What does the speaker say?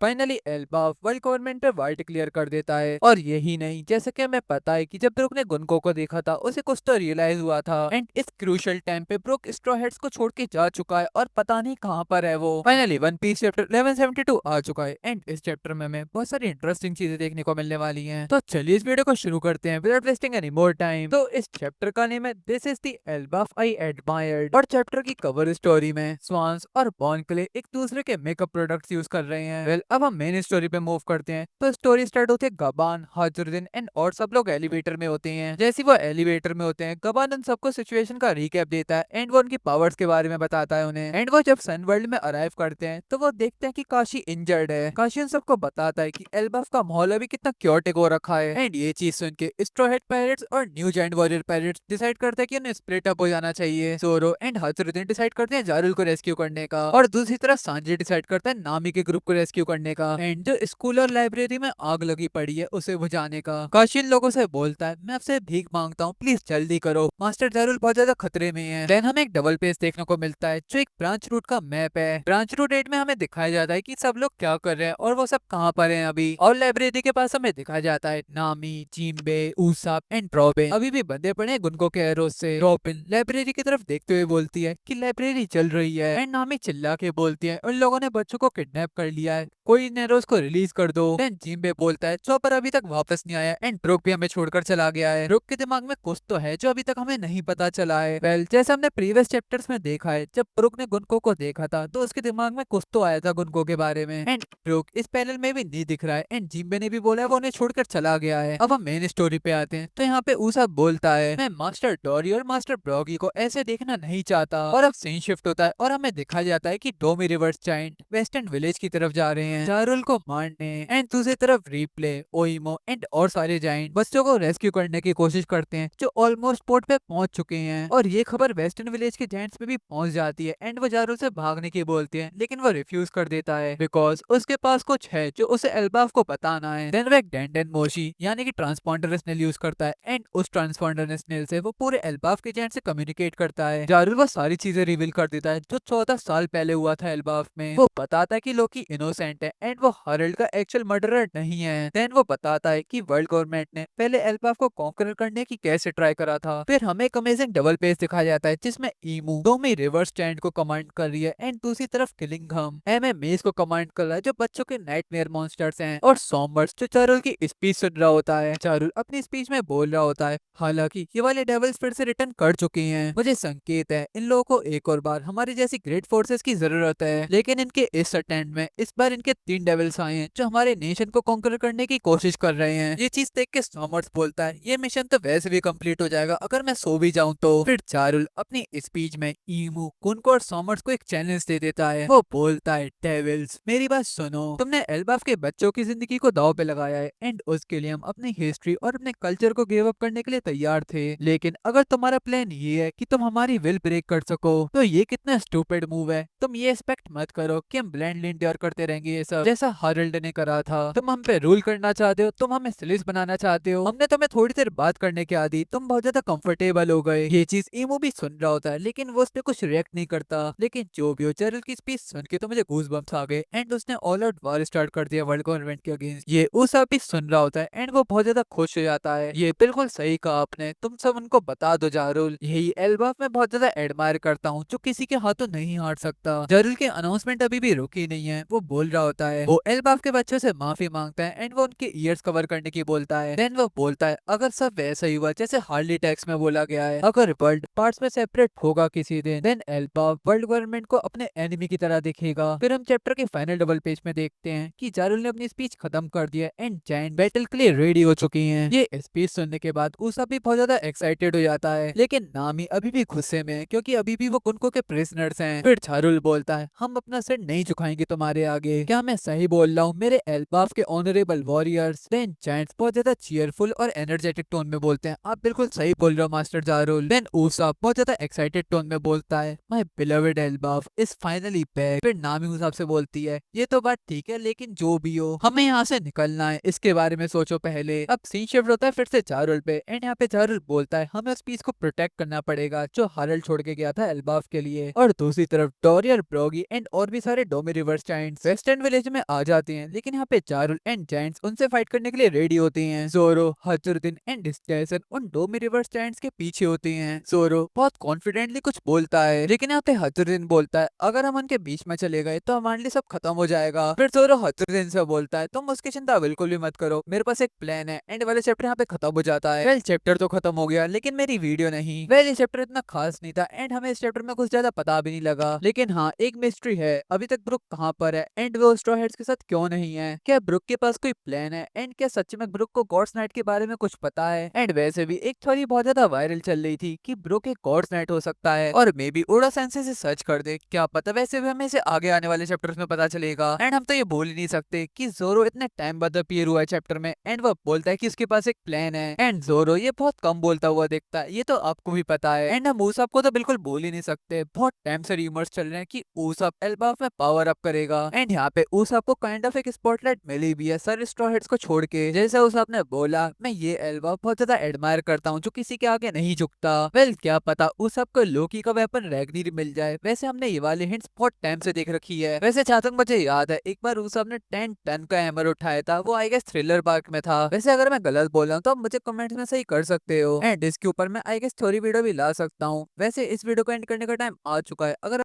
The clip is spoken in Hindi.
फाइनली एल्बाफ वर्ल्ड गवर्नमेंट पे वार क्लियर कर देता है। और यही नहीं, जैसे कि हमें पता है कि जब ब्रुक ने गुनको को देखा था उसे कुछ तो रियलाइज हुआ था एंड इस क्रूशियल टाइम पे ब्रुक स्ट्रॉ हेड्स को छोड़ के जा चुका है और पता नहीं कहाँ पर है वो। फाइनली वन पीस चैप्टर 1172 आ चुका है एंड इस चैप्टर में हमें बहुत सारी इंटरेस्टिंग चीजें देखने को मिलने वाली हैं। तो चलिए इस वीडियो को शुरू करते हैं without wasting any more time. तो इस चैप्टर का नेम है this is the Elbaf I admired और चैप्टर की कवर स्टोरी में स्वान्स और बॉर्न क्ले एक दूसरे के मेकअप प्रोडक्ट्स यूज कर रहे हैं। वेल अब हम मेन स्टोरी पे मूव करते हैं। तो स्टोरी स्टार्ट होती है गबान, हाजुरुद्दीन एंड और सब लोग एलिवेटर में होते हैं। जैसे वो एलिवेटर में होते हैं गबान उन सबको सिचुएशन का रिकैप देता है एंड वो उनकी पावर्स के बारे में बताता है उन्हें। एंड वो जब सन वर्ल्ड में अराइव करते हैं तो वो देखते हैं कि काशी इंजर्ड है। काशी उन सबको बताता है कि एल्बाफ का माहौल अभी कितना क्योटिक हो रखा है एंड ये चीज सुन के स्ट्रॉ हेड पायरेट्स और new giant warrior pirates decide करते हैं कि उन्हें स्प्लिट अप हो जाना चाहिए। जोरो एंड हाजुरुद्दीन डिसाइड करते हैं जारुल को रेस्क्यू करने का और दूसरी तरफ सांजी डिसाइड करता है नामी के ग्रुप को रेस्क्यू करने का एंड जो स्कूल और लाइब्रेरी में आग लगी पड़ी है उसे बुझाने का। काशी इन लोगों से बोलता है मैं आपसे भीख मांगता हूँ, प्लीज जल्दी करो, मास्टर जारुल बहुत ज्यादा खतरे में है। देन हमें एक डबल पेज देखने को मिलता है जो एक ब्रांच रूट का मैप है। ब्रांच रूट 8 में हमें दिखाया जाता है कि सब लोग क्या कर रहे हैं और वो सब कहाँ पर हैं अभी। और लाइब्रेरी के पास हमें दिखाया जाता है नामी, जिम्बे, ऊसाप एंड रॉबिन अभी भी बंधे पड़े हैं गुनको के एरोस से। रॉबिन लाइब्रेरी की तरफ देखते हुए बोलती है कि लाइब्रेरी चल रही है एंड नामी चिल्ला के बोलती है उन लोगों ने बच्चों को किडनैप कर लिया है, कोई इन एरोस को रिलीज कर दो। देन जिम्बे बोलता है चॉपर अभी तक वापस नहीं आया एंड ब्रुक भी हमें छोड़कर चला गया है। ब्रुक के दिमाग में कुछ तो है जो अभी तक हमें नहीं पता चला है। वेल जैसे हमने प्रीवियस चैप्टर्स में देखा है जब ब्रुक ने गुनको को देखा था तो उसके दिमाग में कुछ तो आया था गुनको के बारे में एंड ब्रुक इस पैनल में भी नहीं दिख रहा है एंड जिम्बे ने भी बोला है वो उन्हें छोड़कर चला गया है। अब हम मेन स्टोरी पे आते हैं तो यहाँ पे ऊसाप बोलता है मैं मास्टर डोरी और मास्टर ब्रॉगी को ऐसे देखना नहीं चाहता। और अब सीन शिफ्ट होता है और हमें दिखाया जाता है कि डोमी रिवर्स जायंट वेस्टर्न विलेज की तरफ जा रहे हैं जारुल को मारने एंड दूसरी तरफ रिप्ले, ओइमो एंड और सारे जायंट बच्चों को रेस्क्यू करने की कोशिश करते हैं जो ऑलमोस्ट पोर्ट पे पहुंच चुके हैं। और ये खबर वेस्टर्न विलेज के जायंट्स पे भी पहुंच जाती है एंड वो जारुल से भागने की बोलती है लेकिन वो रिफ्यूज कर देता है बिकॉज उसके पास कुछ है जो उसे एल्बाफ को बताना है। देन वो एक डेंडन मोशी यानी कि ट्रांसपॉन्डर स्नेल यूज करता है एंड उस ट्रांसपॉन्डर स्नेल से वो पूरे एल्बाफ के जायंट से कम्युनिकेट करता है। जारुल वो सारी चीजें रिवील कर देता है जो 14 साल पहले हुआ था एल्बाफ में। वो बताता है कि लोकी इनोसेंट है एंड वो हरल्ड का एक्चुअल मर्डरर नहीं है। देन वो बताता है कि वर्ल्ड गवर्नमेंट ने पहले एल्बाफ को कॉन्कर करने की कैसे ट्राई करा था। फिर हमें एक अमेजिंग डबल पेज दिखाया जाता है जिसमें ईमू डोमी रिवर्स स्टैंड को कमांड कर रही है एंड दूसरी तरफ किलिंगहम एमएमएस को कमांड कर रहा है जो बच्चों के नाइटमेयर मॉन्स्टर्स हैं। और सॉम्बर्स जो चारुल की स्पीच सुन रहा होता है। चारुल अपनी स्पीच में बोल रहा होता है हालांकि ये वाले डेविल्स फिर से रिटर्न कर चुके हैं, मुझे संकेत है इन लोगों को एक और बार हमारी जैसी ग्रेट फोर्सेस की जरूरत है। लेकिन इनके इस अटेम्प्ट में इस बार इनके 3 डेविल्स आए हैं जो हमारे नेशन को कॉन्कर करने की कोशिश कर रहे हैं। ये चीज देख के सॉमर्स बोलता है ये मिशन तो वैसे भी कंप्लीट हो जाएगा अगर मैं सो भी जाऊं तो। फिर चारुल अपनी स्पीच में ईमू, कुनको और सॉमर्स को एक चैलेंज दे देता है। वो बोलता है डेविल्स मेरी बात सुनो, तुमने एल्बाफ के बच्चों की जिंदगी को दांव पे लगाया है एंड उसके लिए हम अपनी हिस्ट्री और अपने कल्चर को गिव अप करने के लिए तैयार थे। लेकिन अगर तुम्हारा प्लान ये है कि तुम हमारी विल ब्रेक कर सको तो ये कितना स्टूपिड मूव है। तुम ये एक्सपेक्ट मत करो कि हम ब्लाइंडली इंड्योर करते रहेंगे ये सब जैसा हरल्ड ने करा था। तुम हम पे रूल करना चाहते हो, तुम हमें स्लिस बनाना चाहते हो, हमने तुम्हें थोड़ी देर बात करने के आदि तुम बहुत ज्यादा कंफर्टेबल हो गए। ये चीज ईमो भी सुन रहा होता है लेकिन वो उस पे कुछ रिएक्ट नहीं करता। लेकिन जो भी हो जेरल की स्पीच सुन के तो मुझे गूज़बम्प्स आ गए एंड उसने ऑल आउट वॉर स्टार्ट कर दिया वर्ल्ड गवर्नमेंट के अगेंस्ट। ये उसा भी सुन रहा होता है एंड वो बहुत ज्यादा खुश हो जाता है। ये बिल्कुल सही कहा आपने, तुम सब उनको बता दो जारुल, यही एल्बाफ मैं बहुत ज्यादा एडमायर करता हूँ जो किसी के हाथों नहीं हार सकता। जारुल के अनाउंसमेंट अभी भी रुकी नहीं है, वो बोल रहा होता है। वो एल्बाफ के बच्चों से माफी मांगता है एंड वो उनके ईयर्स कवर करने की बोलता है। देन वो बोलता है अगर सब वैसा ही हुआ जैसे हार्ली टैक्स में बोला गया है, अगर वर्ल्ड पार्ट्स में सेपरेट होगा किसी दिन, देन एल्बाफ वर्ल्ड गवर्नमेंट को अपने एनिमी की तरह दिखेगा। फिर हम चैप्टर के फाइनल डबल पेज में देखते हैं कि जारुल ने अपनी स्पीच खत्म कर दिया एंड जायंट बैटल के लिए रेडी हो चुकी हैं। ये स्पीच सुनने के बाद उसा भी बहुत ज्यादा एक्साइटेड हो जाता है लेकिन नामी अभी भी गुस्से में है क्योंकि अभी भी वो कुनको के प्रिजनर्स हैं। फिर जारुल बोलता है हम अपना सिर नहीं झुकाएंगे तुम्हारे आगे, क्या मैं सही बोल रहा हूँ मेरे एल्बाफ के ऑनरेबल वॉरियर्स। देन जायंट्स बहुत ज्यादा चीयरफुल और एनर्जेटिक टोन में बोलते हैं आप बिल्कुल सही बोल रहे हो मास्टर जारुल। देन उसा बहुत ज्यादा एक्साइटेड टोन में बोलता है my beloved Elbaf is finally back. फिर नामी उसाब से बोलती है ये तो बात ठीक है लेकिन जो भी हो हमें यहाँ से निकलना है, इसके बारे में सोचो पहले। अब सीन शिफ्ट होता है फिर से जारुल पे एंड यहाँ पे जारुल बोलता है हमें उस पीस को प्रोटेक्ट करना पड़ेगा जो हरल्ड छोड़ के गया था एल्बाफ के लिए। और दूसरी तरफ डोरियर, ब्रोगी एंड और भी सारे डोमी रिवर्स जायंट्स वेस्टर्न विलेज में आ जाती हैं, लेकिन यहाँ पे जारुल एंड जायंट्स उनसे फाइट करने के लिए रेडी होती हैं। जोरो, हथुरुदिन एंड स्टेसन उन दो रिवर्स जायंट्स के पीछे होती हैं। जोरो बहुत कॉन्फिडेंटली कुछ बोलता है, लेकिन यहाँ पे हथुरुदिन बोलता है अगर हम उनके बीच में चले गए तो हमारे लिए सब खत्म हो जाएगा। फिर जोरो हथुरुदिन से बोलता है तुम उसकी चिंता बिल्कुल भी मत करो, मेरे पास एक प्लान है। एंड वाले चैप्टर यहाँ पे खत्म हो जाता है। वेल चैप्टर तो खत्म हो गया, लेकिन मेरी वीडियो नहीं। वेल ये चैप्टर इतना खास नहीं था एंड हमें इस चैप्टर में कुछ ज्यादा पता भी नहीं लगा। लेकिन हाँ, एक मिस्ट्री है, अभी तक ब्रुक कहाँ पर है एंड वो स्ट्रॉ हैट्स के साथ क्यों नहीं है। क्या ब्रुक के पास कोई प्लान है एंड क्या सच में ब्रुक को गॉड्स नाइट के बारे में कुछ पता है। एंड वैसे भी एक थ्योरी बहुत ज्यादा वायरल चल रही थी कि ब्रुक एक गॉड्स नाइट हो सकता है और मे बी ओडा सेंसे से सर्च कर दे, क्या पता वैसे भी हमें इसे आगे आने वाले चैप्टर्स में पता चलेगा। एंड हम तो ये बोल ही नहीं सकते कि जोरो इतने टाइम बाद अपीयर हुआ है चैप्टर में एंड वो बोलता है कि उसके पास एक प्लान है। एंड जोरो ये बहुत कम बोलता हुआ दिखता है, ये तो आपको भी पता है। एंड हम ऊसप को तो बिल्कुल बोल ही नहीं सकते, बहुत टाइम से रूमर्स चल रहे हैं कि ऊसप एल्बाफ में पावर अप करेगा। एंड यहाँ पे ऊसप को काइंड ऑफ एक स्पॉटलाइट मिली भी है सर स्ट्रॉ हैट्स को छोड़ के। जैसे ऊसप ने बोला मैं ये एल्बाफ बहुत ज्यादा एडमायर करता हूँ जो किसी के आगे नहीं झुकता। वेल क्या पता ऊसप को लोकी का वेपन रैग्निर मिल जाए। वैसे हमने ये वाले हिंट्स बहुत टाइम से देख रखी है। वैसे जहाँ तक मुझे याद है एक बार ऊसप ने 10 टन का हैमर उठाया था, वो आई गेस थ्रिलर पार्क में था। वैसे अगर मैं गलत बोल रहा हूँ तो आप मुझे कमेंट में सही कर सकते हो एंड इसके ऊपर मैं आई गेस थ्योरी वीडियो भी ला सकता हूँ। वैसे इस वीडियो को एंड करने का टाइम आ चुका है। अगर